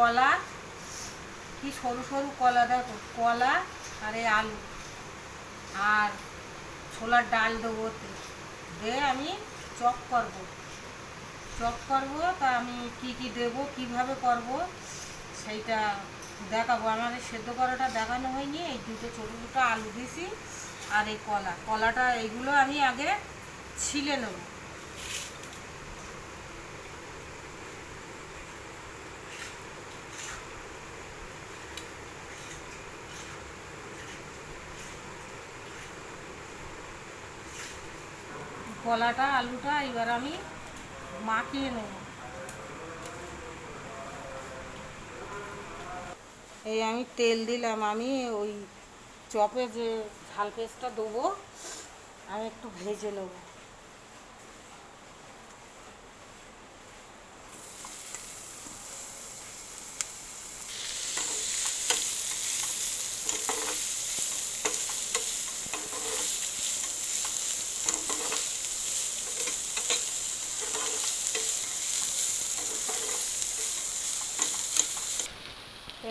কলা, কি সরু সরু কলা, দেখো কলা আর এই আলু আর ছোলার ডাল দেবো ওতে, দিয়ে আমি চপ করব। তা আমি কি কি দেবো, কিভাবে করব সেইটা দেখাবো। আমার এই সেদ্ধ করাটা দেখানো হয়নি। এই দুটো ছোটো ছোটো আলু দিছি আর এই কলাটা এইগুলো আমি আগে ছিলে নেব। কলাটা আলুটা এবার আমি মাখিয়ে নেব। এই আমি তেল দিলাম, আমি ওই চপে যে ঝাল পেস্টটা দেবো আমি একটু ভেজে নেব।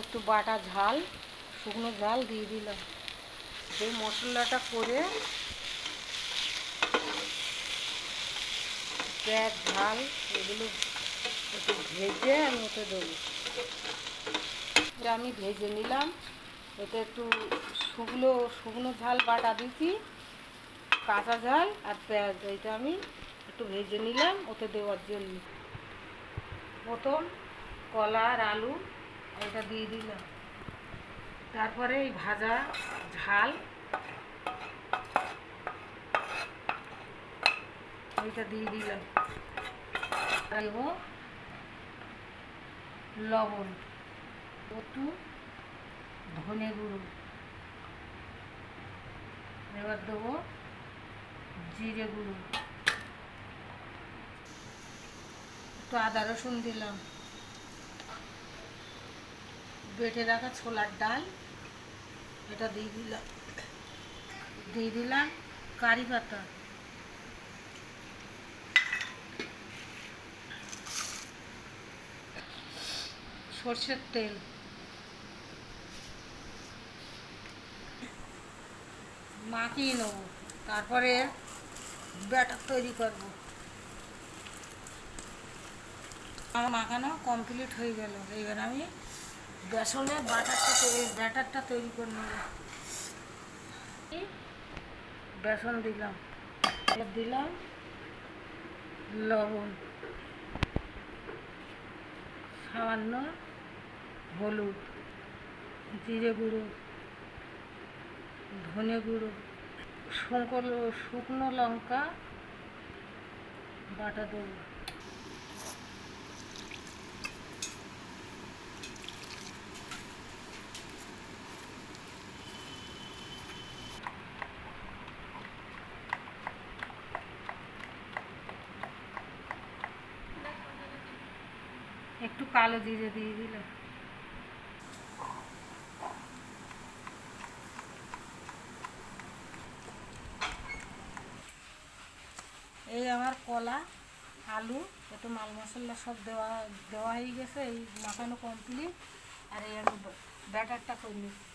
একটু বাটা ঝাল, শুকনো ঝাল দিয়ে দিলাম। যে মশলাটা করে পেঁয়াজ ঝাল এগুলো একটু ভেজে আমি ওতে দেবো। আমি ভেজে নিলাম, এতে একটু শুকনো শুকনো ঝাল বাটা দিচ্ছি, কাঁচা ঝাল আর পেঁয়াজ, এইটা আমি একটু ভেজে নিলাম ওতে দেওয়ার জন্য। প্রথম কলা আর আলু এটা দিয়ে দিলাম, তারপরে এই ভাজা ঝাল ওইটা দিয়ে দিলাম, দেবো লবণ, একটু ধনে গুঁড়ো, এবার দেবো জিরে গুঁড়ো, একটু আদা রসুন দিলাম, বেটে রাখা ছোলার ডাল এটা দিয়ে দিলাম কারি পাতা, সর্ষের তেল, মাখিয়ে নেব। তারপরে ব্যাটার তৈরি করব। আমার মাখানো কমপ্লিট হয়ে গেল। এইবার আমি বেসনের ব্যাটারটা তৈরি করে নেব। বেসন দিলাম, দিলাম লবণ, সামান্য হলুদ, জিরে গুঁড়ো, ধনে গুঁড়ো, শুকনো লঙ্কা বাটা দেবো। একটু কালো জিরে দিয়ে দিলাম। এই আমার কলা আলু একটু মাল মশলা সব দেওয়া দেওয়া হয়ে গেছে, এই মাখানো কমপ্লিট। আর এই আমি ব্যাটারটা করে নিচ্ছি।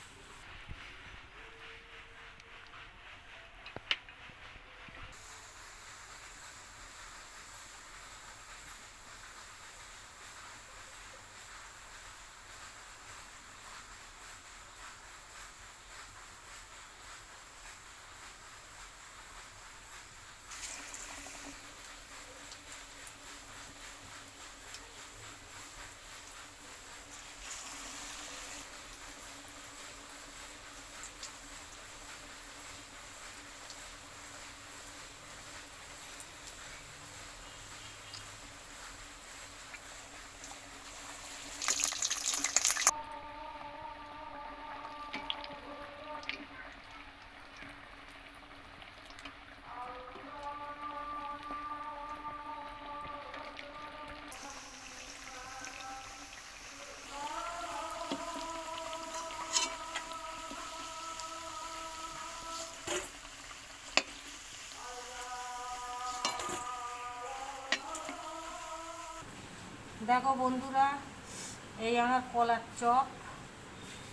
দেখো বন্ধুরা, এই আমার কলার চপ।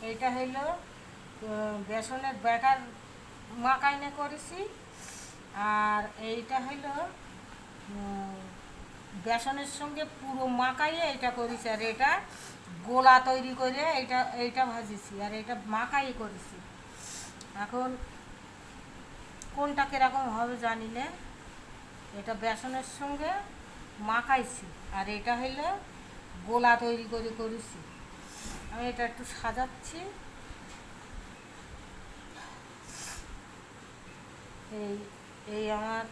এইটা হইলো বেসনের ব্যাটার মাখাইনে করেছি। আর এইটা হইলো বেসনের সঙ্গে পুরো মাখাইয়ে এটা করেছি। আর এটা গোলা তৈরি করে এইটা ভাজিছি। আর এটা মাখাই করেছি। এখন কোনটা কীরকম হবে জানি না। এটা বেসনের সঙ্গে মাখাইছি। আর এটা হইলো গোলা তৈরি করে করেছি। আমি এটা একটু সাজাচ্ছি। এই এই আমার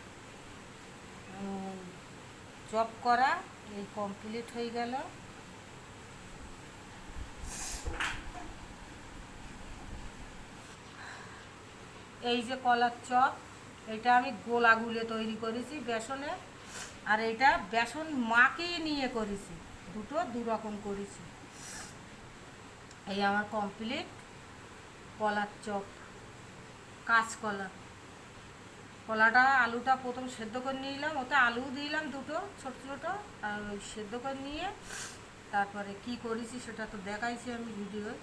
চপ করা এই কমপ্লিট হয়ে গেল। এই যে কলার চপ, এটা আমি গোলা গুলে তৈরি করেছি বেসনে। আর এটা বেসন মাখিয়ে নিয়ে করেছি, দুটো দুরকম করেছি। এই আমার কমপ্লিট কলার চপ। কাঁচকলা, কলাটা আলুটা প্রথম সেদ্ধ করে নিলাম, ওতে আলু দিলাম দুটো ছোট ছোট। আর ওই সেদ্ধ করে নিয়ে তারপরে কি করেছি সেটা তো দেখাইছি আমি ভিডিওয়।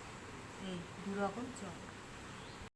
এই দুরকম চপ।